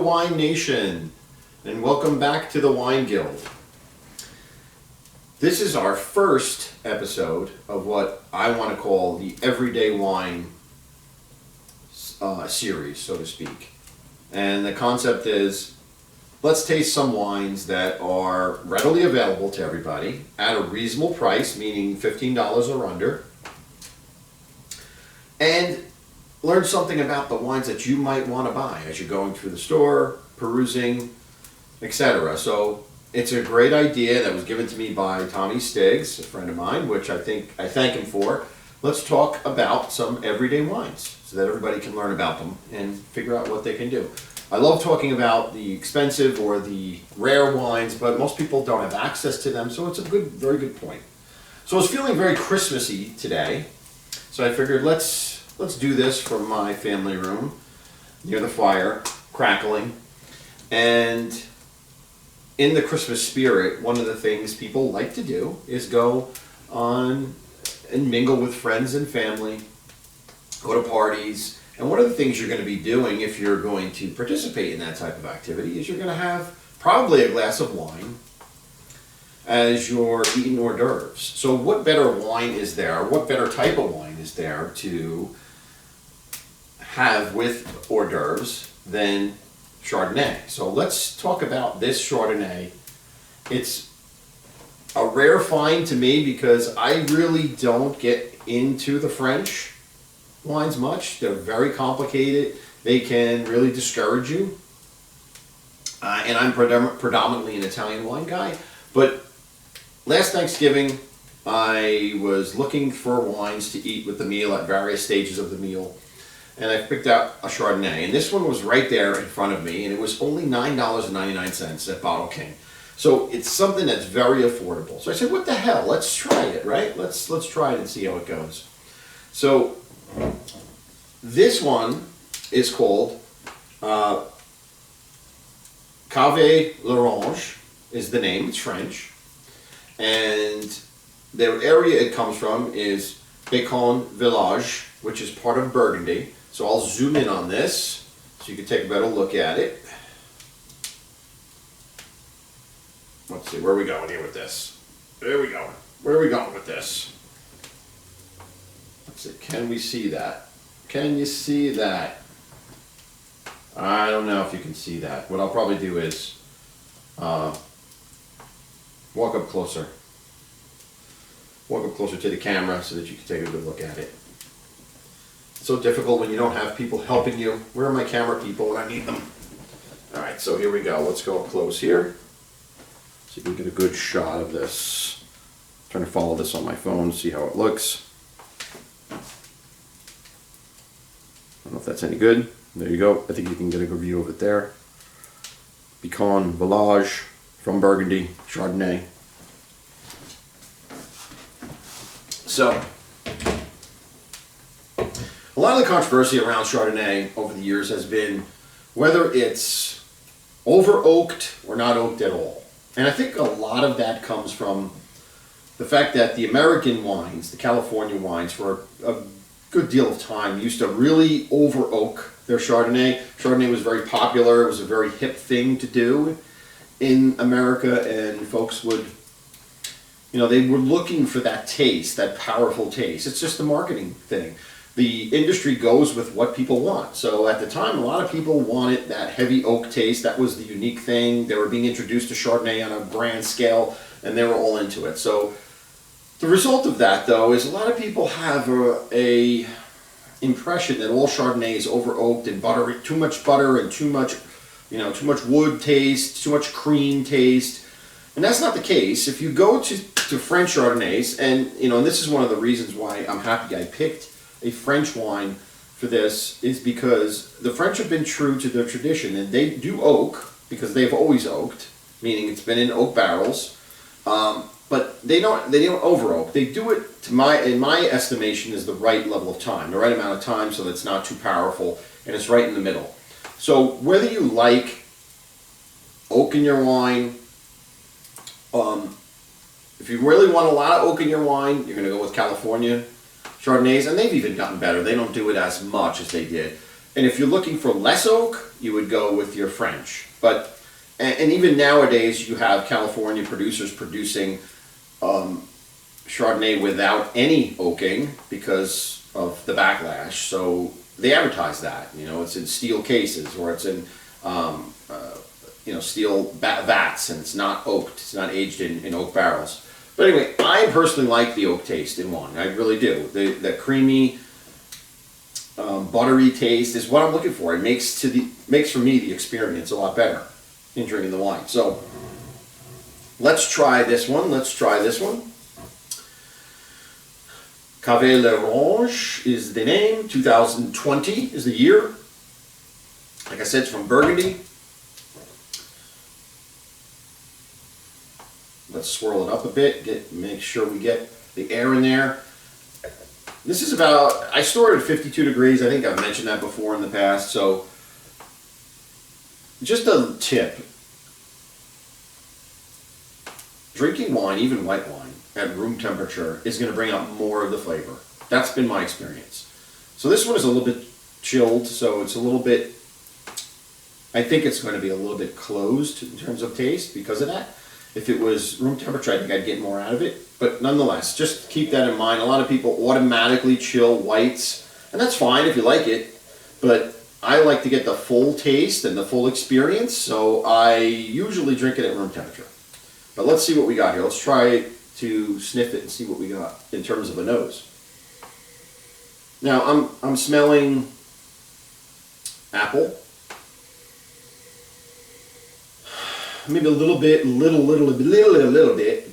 Wine Nation, and welcome back to the Wine Guild. This is our first episode of what I want to call the Everyday Wine series, so to speak. And the concept is, let's taste some wines that are readily available to everybody at a reasonable price, meaning $15 or under, and learn something about the wines that you might want to buy as you're going through the store, perusing, etc. So it's a great idea that was given to me by Tommy Stiggs, a friend of mine, which I thank him for. Let's talk about some everyday wines so that everybody can learn about them and figure out what they can do. I love talking about the expensive or the rare wines, but most people don't have access to them, so it's a very good point. So I was feeling very Christmassy today, so I figured let's do this from my family room near the fire, crackling. And in the Christmas spirit, one of the things people like to do is go on and mingle with friends and family, go to parties. And one of the things you're going to be doing if you're going to participate in that type of activity is you're going to have probably a glass of wine as you're eating hors d'oeuvres. So what better wine is there, what better type of wine is there to have with hors d'oeuvres than Chardonnay? So let's talk about this Chardonnay. It's a rare find to me because I really don't get into the French wines much. They're very complicated. They can really discourage you. And I'm predominantly an Italian wine guy. But last Thanksgiving, I was looking for wines to eat with the meal at various stages of the meal. And I picked out a Chardonnay, and this one was right there in front of me, and it was only $9.99 at Bottle King. So it's something that's very affordable. So I said, what the hell? Let's try it, right? Let's try it and see how it goes. So this one is called L Aurance is the name. It's French, and the area it comes from is Macon-Villages, which is part of Burgundy. So I'll zoom in on this so you can take a better look at it. Let's see, where are we going here with this? There we go. Where are we going with this? Let's see, can we see that? Can you see that? I don't know if you can see that. What I'll probably do is walk up closer. Walk up closer to the camera so that you can take a good look at it. It's so difficult when you don't have people helping you. Where are my camera people when I need them? All right, so here we go. Let's go up close here so you can get a good shot of this. I'm trying to follow this on my phone, see how it looks. I don't know if that's any good. There you go. I think you can get a good view of it there. Macon-Villages from Burgundy, Chardonnay. So, a lot of the controversy around Chardonnay over the years has been whether it's over-oaked or not oaked at all. And I think a lot of that comes from the fact that the American wines, the California wines, for a good deal of time used to really over-oak their Chardonnay. Chardonnay was very popular. It was a very hip thing to do in America, and folks would, they were looking for that taste, that powerful taste. It's just a marketing thing. The industry goes with what people want. So at the time, a lot of people wanted that heavy oak taste. That was the unique thing. They were being introduced to Chardonnay on a grand scale, and they were all into it. So the result of that, though, is a lot of people have a impression that all Chardonnay is over oaked and buttery, too much butter and too much wood taste, too much cream taste. And that's not the case. If you go to French Chardonnays, and and this is one of the reasons why I'm happy I picked a French wine for this, is because the French have been true to their tradition, and they do oak because they've always oaked, meaning it's been in oak barrels. But they don't over oak. They do it in my estimation is the right level of time, the right amount of time, so that it's not too powerful and it's right in the middle. So whether you like oak in your wine, if you really want a lot of oak in your wine, you're going to go with California Chardonnays, and they've even gotten better. They don't do it as much as they did. And if you're looking for less oak, you would go with your French. But, and even nowadays, you have California producers producing Chardonnay without any oaking because of the backlash. So they advertise that, you know, it's in steel cases or it's in, you know, steel vats, and it's not oaked, it's not aged in oak barrels. But anyway, I personally like the oak taste in wine. I really do. The creamy, buttery taste is what I'm looking for. It makes for me the experience a lot better in drinking the wine. So let's try this one. Let's try this one. L Aurance is the name. 2020 is the year. Like I said, it's from Burgundy. Let's swirl it up a bit. Make sure we get the air in there. This is about, I store it at 52 degrees. I think I've mentioned that before in the past. So just a tip. Drinking wine, even white wine, at room temperature is going to bring out more of the flavor. That's been my experience. So this one is a little bit chilled, so it's a little bit, I think it's going to be a little bit closed in terms of taste because of that. If it was room temperature, I think I'd get more out of it. But nonetheless, just keep that in mind. A lot of people automatically chill whites, and that's fine if you like it. But I like to get the full taste and the full experience, so I usually drink it at room temperature. But let's see what we got here. Let's try to sniff it and see what we got in terms of a nose. Now I'm smelling apple. Maybe a little bit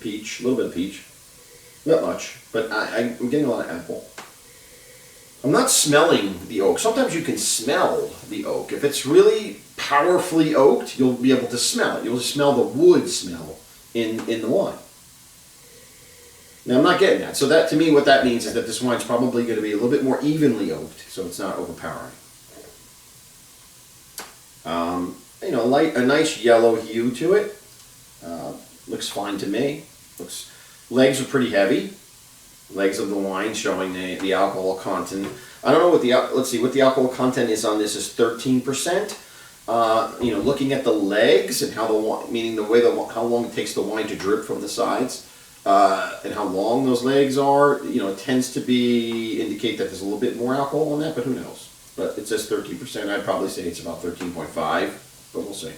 peach, a little bit of peach. Not much, but I'm getting a lot of apple. I'm not smelling the oak. Sometimes you can smell the oak. If it's really powerfully oaked, you'll be able to smell it. You'll smell the wood smell in the wine. Now I'm not getting that. So that, to me, what that means is that this wine's probably going to be a little bit more evenly oaked, so it's not overpowering. You know, a nice yellow hue to it. Looks fine to me. Legs are pretty heavy. Legs of the wine showing the alcohol content. I don't know what let's see what the alcohol content is on this is 13%. You know, looking at the legs and how meaning the way how long it takes the wine to drip from the sides, and how long those legs are. You know, it tends to indicate that there's a little bit more alcohol in that, but who knows? But it says 13%. I'd probably say it's about 13.5. But we'll see.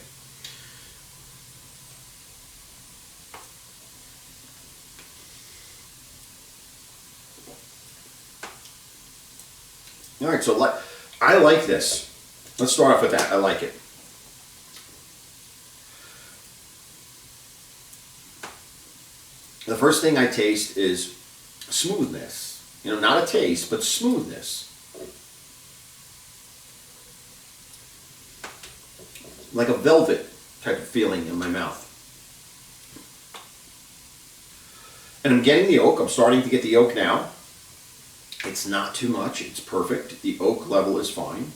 All right, so I like this. Let's start off with that. I like it. The first thing I taste is smoothness. You know, not a taste, but smoothness. Like a velvet type of feeling in my mouth. And I'm getting the oak. I'm starting to get the oak now. It's not too much. It's perfect. The oak level is fine.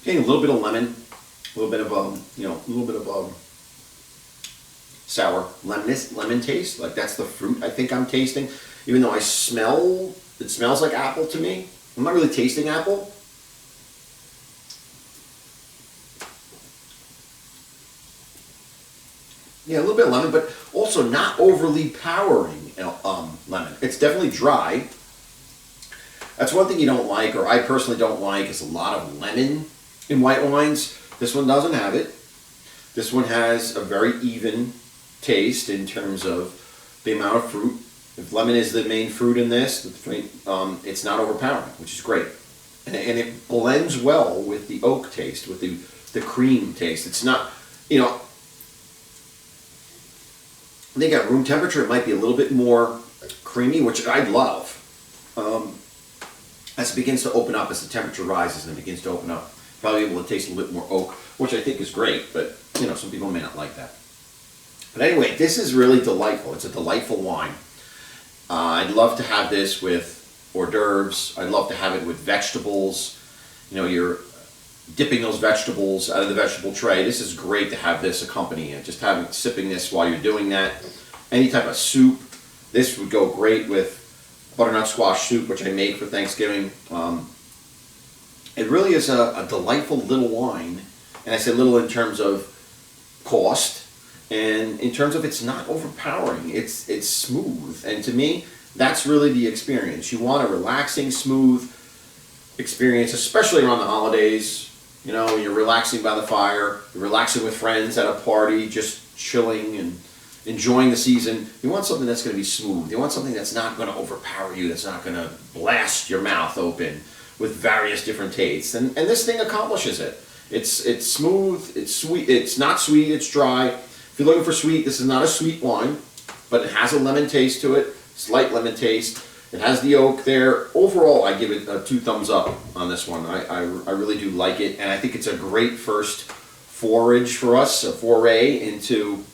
Getting a little bit of lemon, a little bit of sour lemon taste. Like that's the fruit I think I'm tasting. Even though it smells like apple to me. I'm not really tasting apple. Yeah, a little bit of lemon, but also not overly powering lemon. It's definitely dry. That's one thing you don't like, or I personally don't like, is a lot of lemon in white wines. This one doesn't have it. This one has a very even taste in terms of the amount of fruit. If lemon is the main fruit in this, it's not overpowering, which is great. And it blends well with the oak taste, with the cream taste. It's not, you know, I think at room temperature it might be a little bit more creamy, which I love. As it begins to open up, as the temperature rises and it begins to open up, probably able to taste a little bit more oak, which I think is great, but you know, some people may not like that. But anyway, this is really delightful. It's a delightful wine. I'd love to have this with hors d'oeuvres. I'd love to have it with vegetables. You know, dipping those vegetables out of the vegetable tray. This is great to have this accompanying it. Just sipping this while you're doing that. Any type of soup. This would go great with butternut squash soup, which I make for Thanksgiving. It really is a delightful little wine. And I say little in terms of cost, and in terms of it's not overpowering. It's smooth, and to me, that's really the experience. You want a relaxing, smooth experience, especially around the holidays. You know, you're relaxing by the fire, you're relaxing with friends at a party, just chilling and enjoying the season. You want something that's going to be smooth. You want something that's not going to overpower you, that's not going to blast your mouth open with various different tastes. And this thing accomplishes it. It's smooth, it's sweet, it's not sweet, it's dry. If you're looking for sweet, this is not a sweet wine, but it has a lemon taste to it, slight lemon taste. It has the oak there. Overall, I give it 2 thumbs up on this one. I really do like it, and I think it's a great first forage for us, a foray into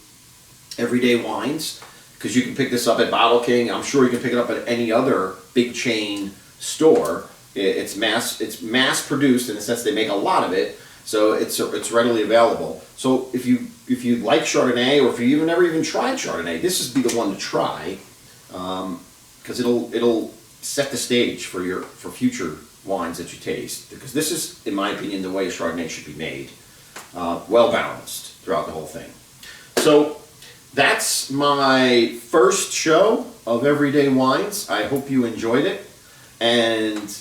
everyday wines, because you can pick this up at Bottle King. I'm sure you can pick it up at any other big chain store. It's mass produced in the sense they make a lot of it, so it's readily available. So if you like Chardonnay, or if you never even tried Chardonnay, this is be the one to try, because it'll set the stage for future wines that you taste. Because this is, in my opinion, the way Chardonnay should be made, well balanced throughout the whole thing. So that's my first show of Everyday Wines. I hope you enjoyed it, and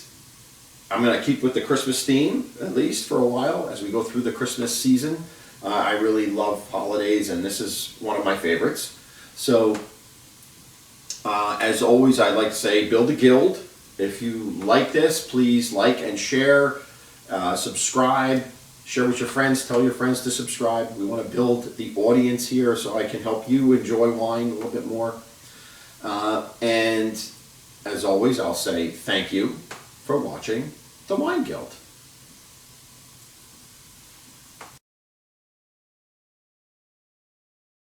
I'm going to keep with the Christmas theme, at least for a while, as we go through the Christmas season. I really love holidays, and this is one of my favorites. So, as always, I'd like to say, build a guild. If you like this, please like and share, subscribe, share with your friends, tell your friends to subscribe. We want to build the audience here so I can help you enjoy wine a little bit more. And as always, I'll say thank you for watching The Wine Guild.